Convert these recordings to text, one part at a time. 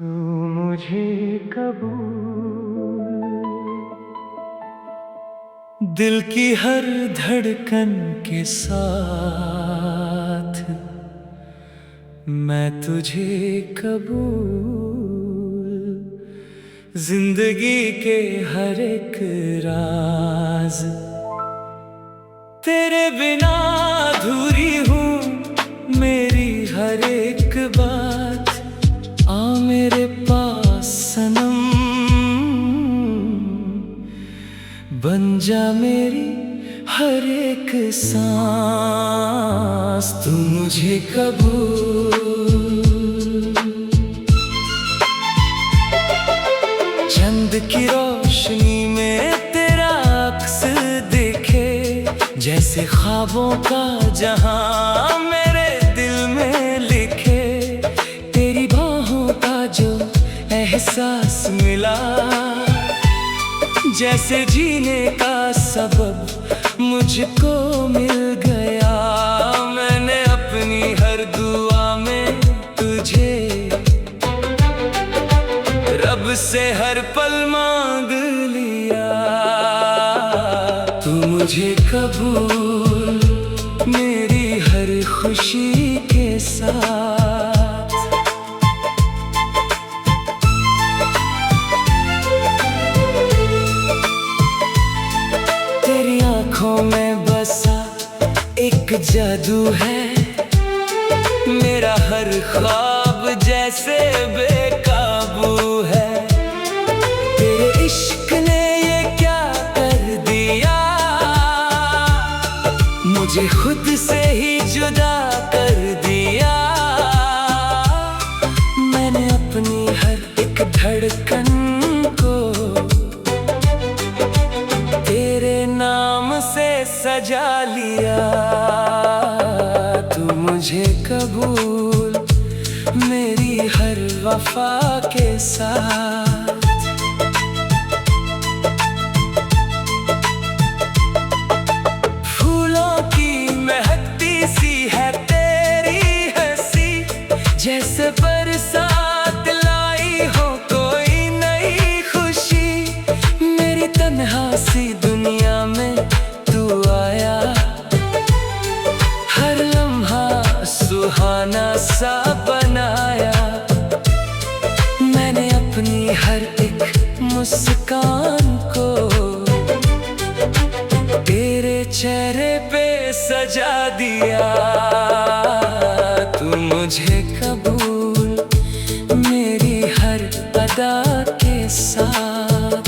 तू मुझे कबूल, दिल की हर धड़कन के साथ मैं तुझे कबूल, जिंदगी के हर एक राज तेरे बिना अधूरी हूँ, मेरी हर एक बात आ मेरे पास सनम, बन जा मेरी हर एक सांस, तू मुझे कबूल। चंद की रोशनी में तेरा अक्स दिखे, जैसे ख्वाबों का जहां मेरे दिल में लिखे, तेरी बाहों का जो एहसास मिला, जैसे जीने का सबब मुझको मिल गया। मैंने अपनी हर दुआ में तुझे रब से हर पल मांग लिया, तू मुझे कबूल मेरी हर खुशी के साथ। तेरी आँखों में बसा एक जादू है, मेरा हर ख्वाब जैसे बेकाबू है। तेरे इश्क ने ये क्या कर दिया, मुझे खुद से ही जुदा कर दिया। मैंने अपनी हर एक धड़कन को तेरे नाम से सजा लिया, तू मुझे कबूल मेरी हर वफा के साथ। फूलों की महकती सी है तेरी हंसी, जैसे बरसात लाई हो कोई नई खुशी। मेरी तन्हा सी दुनिया में तू आया, हर लम्हा सुहाना सा बनाया। मैंने अपनी हर एक मुस्कान को तेरे चेहरे पे सजा दिया, तू मुझे कबूल मेरी हर अदा के साथ।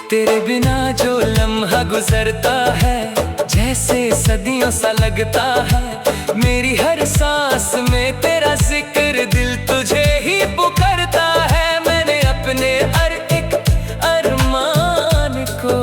तेरे बिना जो लम्हा गुजरता है, जैसे सदियों सा लगता है। मेरी हर सांस में तेरा जिक्र, दिल तुझे ही पुकारता है। मैंने अपने हर एक अरमान को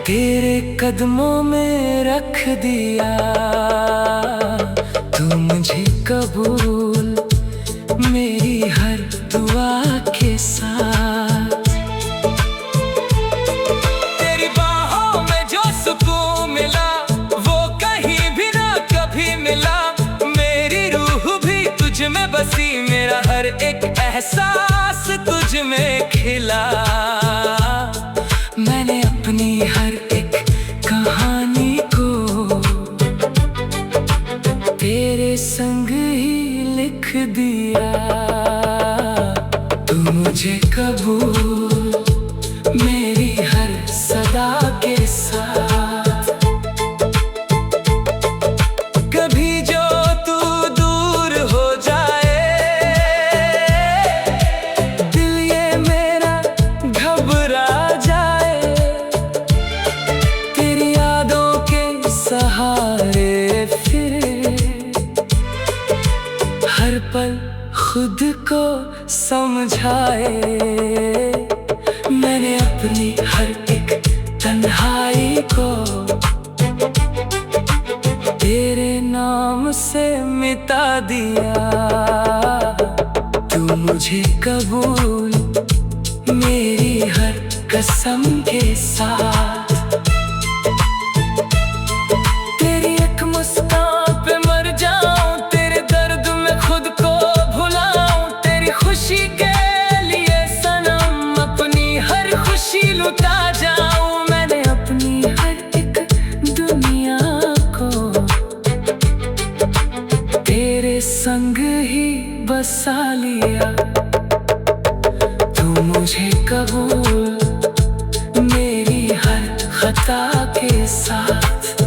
तेरे कदमों में रख दिया, तू मुझे कबूल मेरी हर दुआ के साथ। तेरी बाहों में जो सुकून मिला, वो कहीं भी ना कभी मिला। मेरी रूह भी तुझ में बसी, मेरा हर एक एहसास तुझ में खिला। मैंने अपनी हर एक कहानी को तेरे संग ही लिख दिया, तू मुझे कबूल मेरी हर सदा के साथ। कभी जो तू दूर हो जाए, दिल ये मेरा घबरा जाए। तेरी यादों के सहारे फिर हर पल खुद को समझाए। मैंने अपनी हर एक तन्हाई को तेरे नाम से मिटा दिया, तू मुझे कबूल मेरी हर कसम के साथ। तेरी एक मुस्कान पे मर जाऊं, तेरे दर्द में खुद तेरे संग ही बसा लिया तू मुझे कबूल, मेरी हर खता के साथ।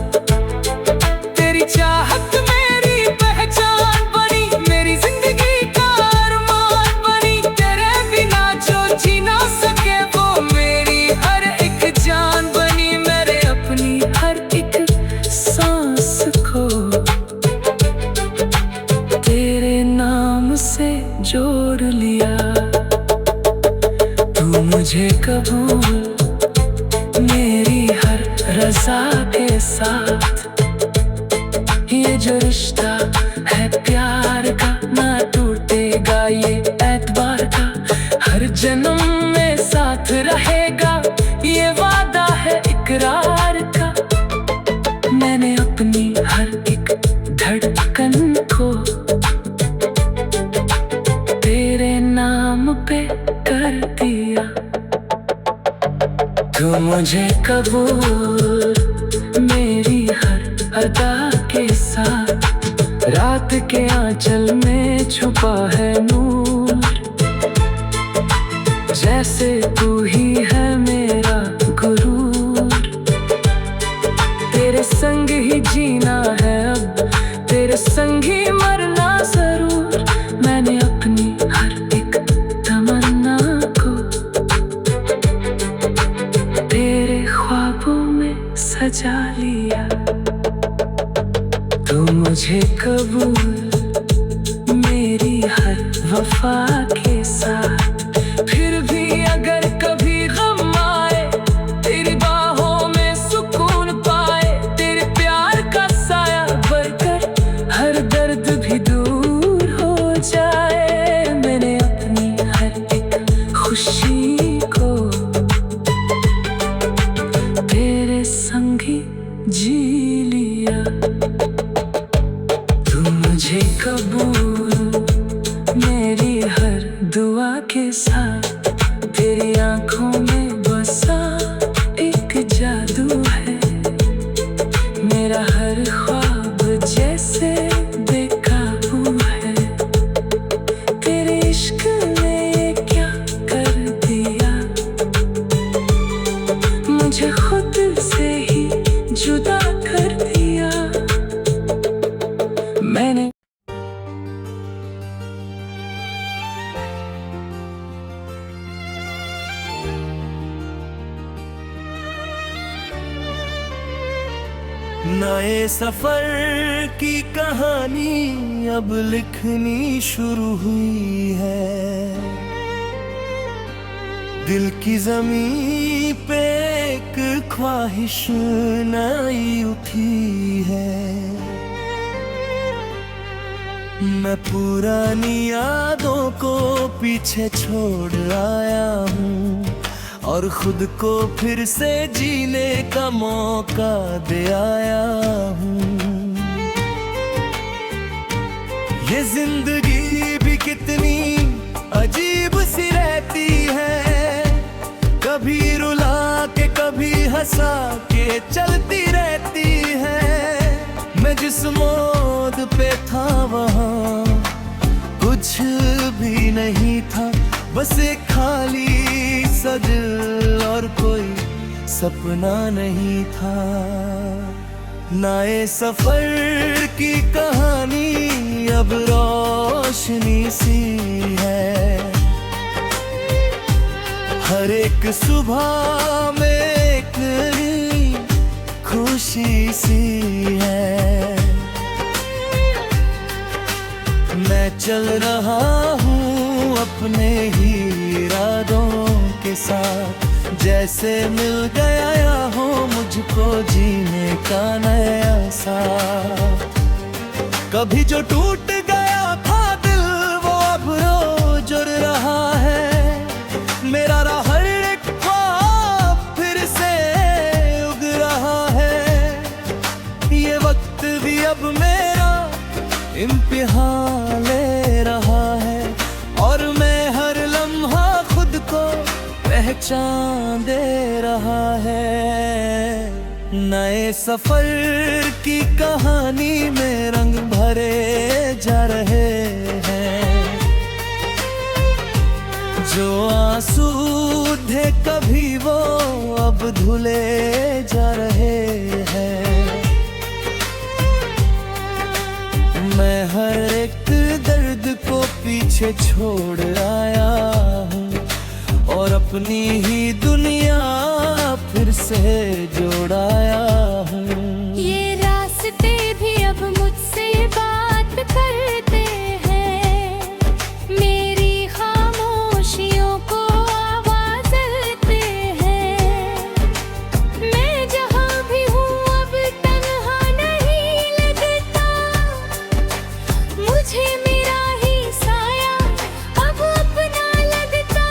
तेरी चाहत मेरी पहचान बनी, मेरी जिंदगी का अरमान बनी। तेरे बिना जो जी ना सके वो मेरी हर एक जान बनी। मेरे अपनी हर एक सांस को तेरे नाम से जोड़ लिया तू मुझे कबूल, मेरी हर रज़ा के साथ। ये जो रिश्ता है प्यार का ना टूटेगा ये एतबार का, हर जन्म में साथ रहेगा ये वादा है इकरार का। मैंने अपनी हर एक धड़कन को तेरे नाम पे कर दिया तू मुझे कबूल, मेरी हर अदा के साथ। रात के आंचल में छुपा है नूर, जैसे तू ही है मेरा गुरूर। तेरे संग ही जीना है अब, तेरे संग ही मरना जरूर। मैंने अपनी हर एक तमन्ना को तेरे ख्वाबों में सजा लिया तू मुझे कबूल, मेरी हर वफा के साथ। फिर भी अगर कभी गम आए तेरी बाहों में सुकून पाए, तेरे प्यार का साया बढ़कर हर दर्द भी दूर हो जाए। मैंने अपनी हर एक खुशी को तेरे संग ही जी लिया तू मुझे कबूल, मेरी हर दुआ के साथ। तेरी आंखों में बसा एक जादू है, मेरा हर ख्वाब जैसे बेकाबू है। तेरे इश्क ने ये क्या कर दिया, मुझे खुद से ही जुदा कर दिया। मैंने नए सफर की कहानी अब लिखनी शुरू हुई है। दिल की जमीन पे एक ख्वाहिश नई उठी है। मैं पुरानी यादों को पीछे छोड़ आया हूँ और खुद को फिर से जीने का मौका दे आया हूँ। ये जिंदगी भी कितनी अजीब सी रहती है, कभी रुला के कभी हंसा के चलती रहती है। मैं जिस मौत पे था वहाँ कुछ भी नहीं था, बस एक खाली सा दिल और कोई सपना नहीं था। नए सफर की कहानी अब रोशनी सी है, हर एक सुबह में एक नई खुशी सी है। मैं चल रहा हूँ अपने ही इरादों के साथ, जैसे मिल गया हो मुझको जीने का नया साथ। कभी जो टूट गया था दिल वो अब रो जुड़ रहा है। मेरा हर एक ख्वाब फिर से उग रहा है। ये वक्त भी अब मेरा इम्तिहान ले रहा है और मैं हर लम्हा खुद को पहचान दे रहा है। नए सफर की कहानी में रंग भरे जा भूले जा रहे हैं। मैं हर एक दर्द को पीछे छोड़ आया हूँ और अपनी ही दुनिया फिर से जोड़ाया हूँ। ये रास्ते भी अब मुझसे बात करते हैं, मेरी खामोशियों को आवाज देते हैं। मैं जहाँ भी हूँ अब तन्हा नहीं लगता, मुझे मेरा ही साया अब अपना लगता।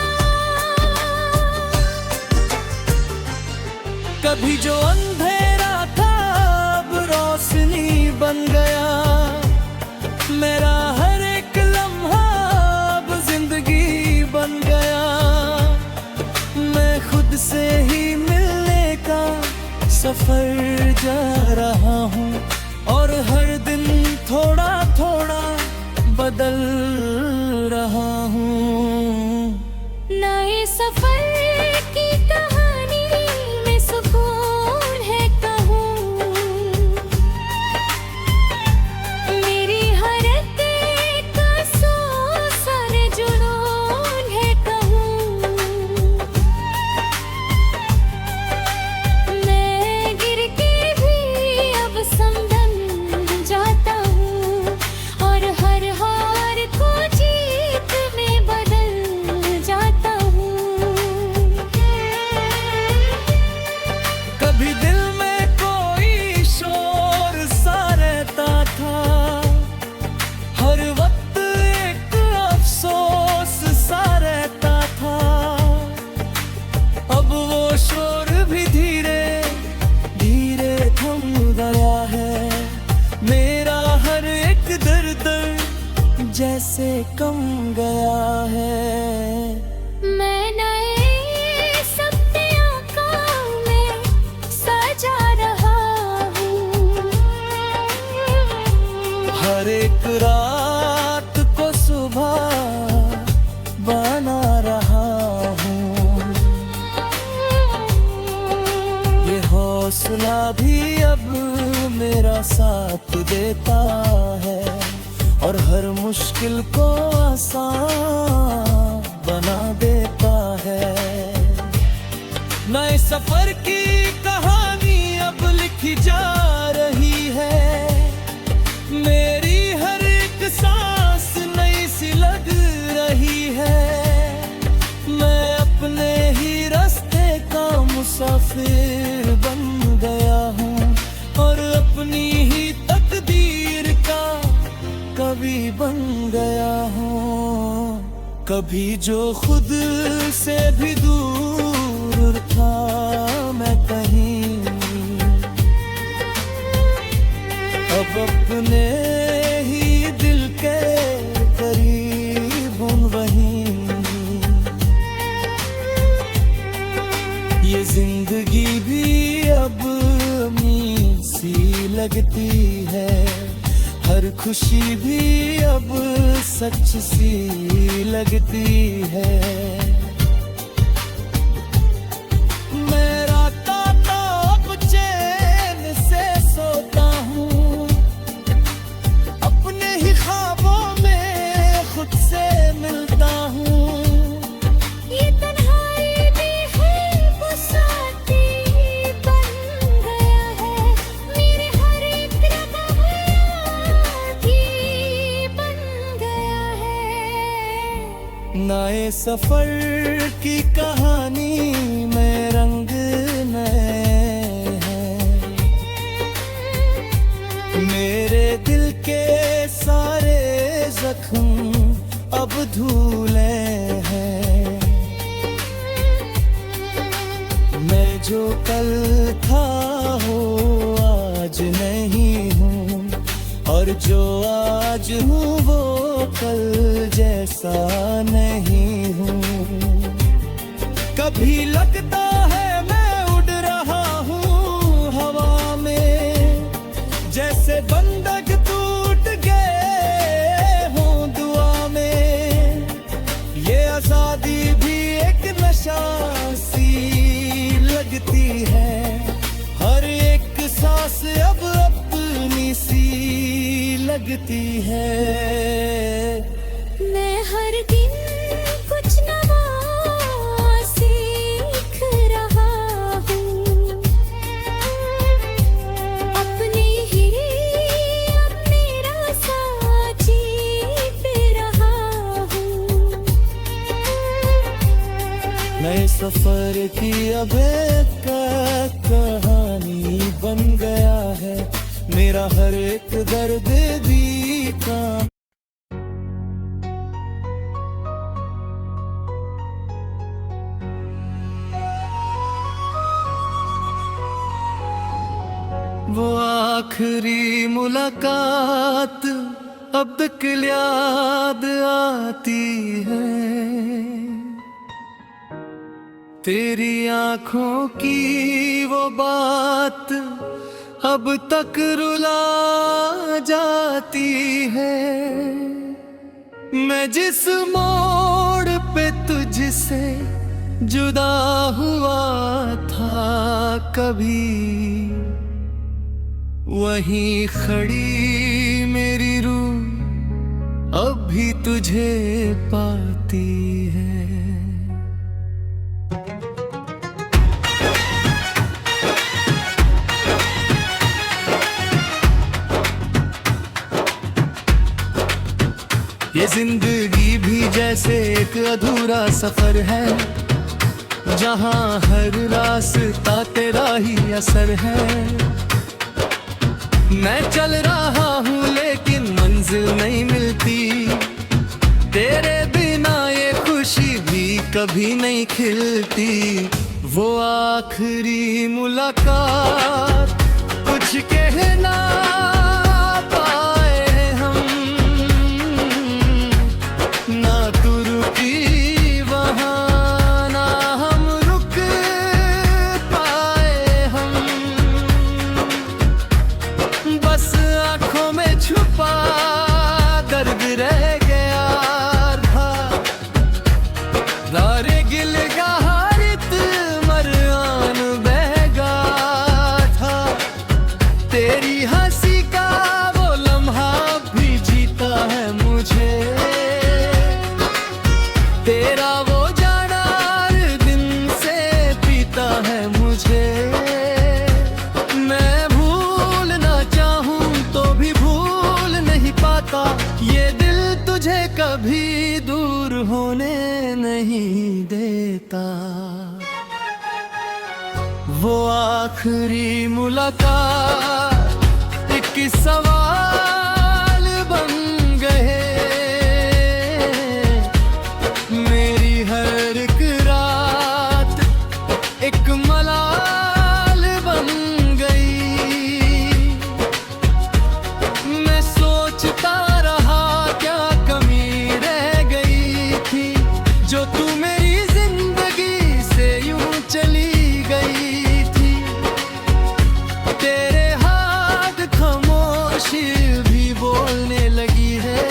कभी जो अंधेरा था अब रोशनी बन गया, मेरा हर एक लम्हा अब जिंदगी बन गया। मैं खुद से ही मिलने का सफर जा रहा हूँ और हर दिन थोड़ा थोड़ा बदल रहा हूँ। नए सफर की कहानी में सुकून है कहूँ, मेरी हर एक आंसू सर जुनून है कहूँ। मैं गिर के भी अब समदम जाता हूँ और हर हार को जीत में बदल जाता हूँ। कभी दिल में कोई शोर सा रहता था, हर वक्त एक अफसोस सा रहता था। अब वो शोर भी धीरे धीरे थम गया है, मेरा हर एक दर्द जैसे कम गया है। मैं नए सपने आँखों में सजा रहा हूँ, हर एक रात को सुबह बना रहा हूँ। ये हौसला भी अब मेरा साथ देता है और हर मुश्किल को आसान बना देता है। नए सफर की कहानी अब लिखी जा रही है, मेरी हर एक सांस नई सी लग रही है। मैं अपने ही रास्ते का मुसाफिर बन गया हूँ और अपनी ही तकदीर का कवि बन गया हूँ। कभी जो खुद से भी दूर था मैं कहीं, अब अपने ही दिल के करीब हूँ वहीं। ये जिंदगी भी अब मीत सी लगती है, हर खुशी भी अब सच सी लगती है। मैं रातों को अब चैन से सोता हूँ, अपने ही ख्वाबों में खुद से मिलता हूँ। ये तन्हाई भी है वो साथी बन गया है, मेरे हर एक रंग बन गया है। नए सफर की कहानी में रंग नए हैं, मेरे दिल के सारे जख्म अब धूले हैं। मैं जो कल था हो आज नहीं हूँ और जो आज हूँ वो कल जैसा नहीं हूँ। कभी लगता है मैं उड़ रहा हूँ हवा में, जैसे बंधक टूट गए हों दुआ में। ये आजादी भी एक नशा सी लगती है। मिलती है। मैं हर दिन कुछ नवा सीख रहा हूँ, अपने ही अपने रास्ता जीत रहा हूँ। नए सफर की अब एक कहानी बन गया है, मेरा हर एक दर्द भी काम। वो आखिरी मुलाकात अब तक याद आती है, तेरी आंखों की वो बात अब तक रुला जाती है। मैं जिस मोड़ पे तुझसे जुदा हुआ था कभी, वहीं खड़ी मेरी रूह अब भी तुझे पाती है। ये जिंदगी भी जैसे एक अधूरा सफर है, जहां हर रास्ता तेरा ही असर है। मैं चल रहा हूँ लेकिन मंजिल नहीं मिलती, तेरे बिना ये खुशी भी कभी नहीं खिलती। वो आखिरी मुलाकात कुछ कहना पाए हम, ना तू रुकी वहाँ ना हम रुक पाए हम, बस आंखों में छुपा दर्द रह गया था। दारे गिल गहारित मरआन बहगा था, तेरी हंसी का वो लम्हा भी जीता है मुझे। तेरा वो जाना दिन से पीता है मुझे। मैं भूलना चाहूं तो भी भूल नहीं पाता, ये दिल तुझे कभी दूर होने नहीं देता। वो आखिरी मुलाकात एक सवाल बन गए, मेरी हर एक रात एक मलाल बन गई। मैं सोचता रहा क्या कमी रह गई थी, जो तू मेरी जिंदगी से यूं चली गई थी। तेरे हाथ खामोशी भी बोलने लगी है,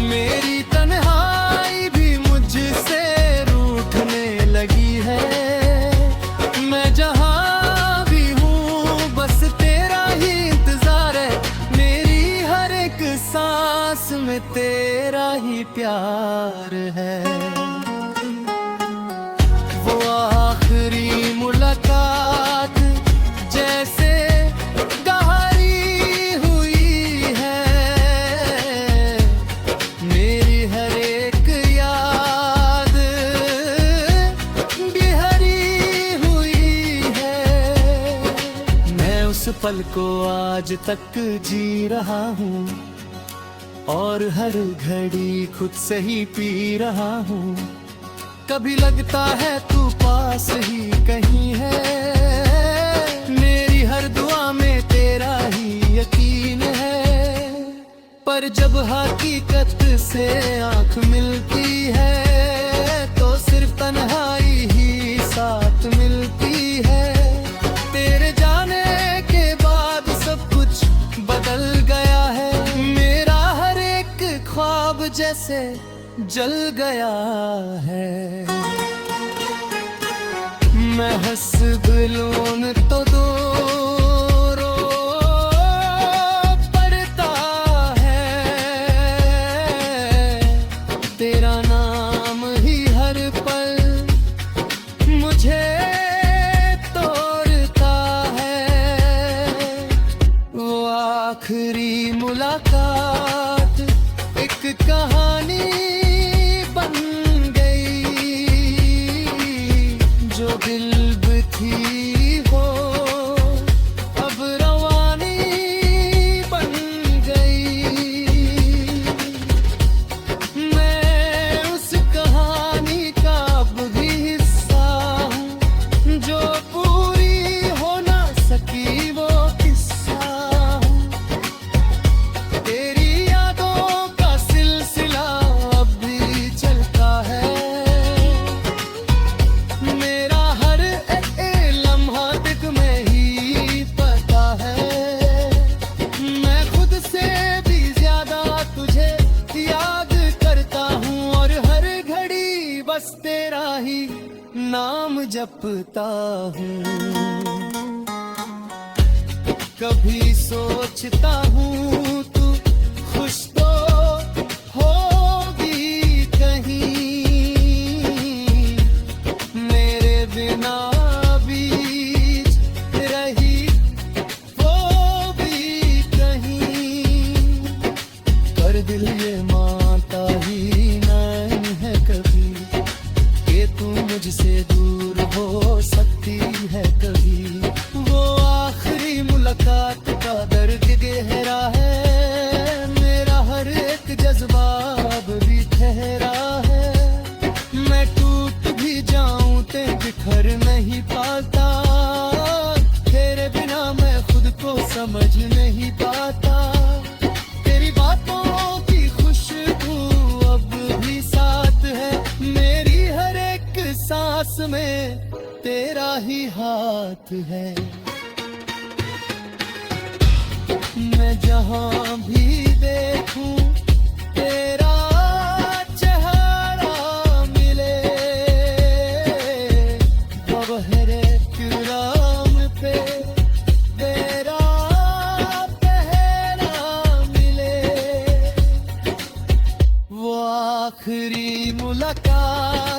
मेरी तन्हाई भी मुझसे रूठने लगी है। मैं जहाँ भी हूँ बस तेरा ही इंतजार है, मेरी हर एक सांस में तेरा ही प्यार है। वो आखिरी मुलाकात जैसे गहरी हुई है, मेरी हर एक याद गहरी हुई है। मैं उस पल को आज तक जी रहा हूँ, और हर घड़ी खुद से ही पी रहा हूँ। कभी लगता है तू पास ही कहीं है, मेरी हर दुआ में तेरा ही यकीन है। पर जब हकीकत से आंख मिलती है, तो सिर्फ तन्हाई ही साथ मिलती है। तेरे जाने के बाद सब कुछ बदल गया है, मेरा हर एक ख्वाब जैसे जल गया है। मैं हंस लूं तो दूर, पर कहानी बन गई जो दिल में थी वो अब रवानी बन गई। मैं उस कहानी का अब भी हिस्सा हूँ जो पूरी हो ना सकी वो किस्सा हूँ। तेरी यादों का सिलसिला अब भी चलता है। मेरा हर एक लम्हा दिख में ही पता है। मैं खुद से भी ज्यादा तुझे याद करता हूँ और हर घड़ी बस तेरा ही नाम जपता हूँ। कभी सोचता हूँ तू खुश तो होगी कहीं मेरे बिना बीच रही वो भी कहीं। कर दिल ये मानता ही नहीं है कभी कि तू मुझसे दूर हो सकती है कभी। वो आखिरी मुलाकात का दर्द गहरा है। मेरा हर एक जज्बाब भी ठहरा है। मैं टूट भी जाऊं ते बिखर नहीं पाता। तेरे बिना मैं खुद को समझ नहीं पाता। तेरी बातों की खुशबू अब भी साथ है। मेरी हर एक सांस में तेरा ही हाथ है। मैं जहां भी देखूं तेरा चेहरा मिले। बहरे किराम पे तेरा पहरा मिले। वो आखिरी मुलाकात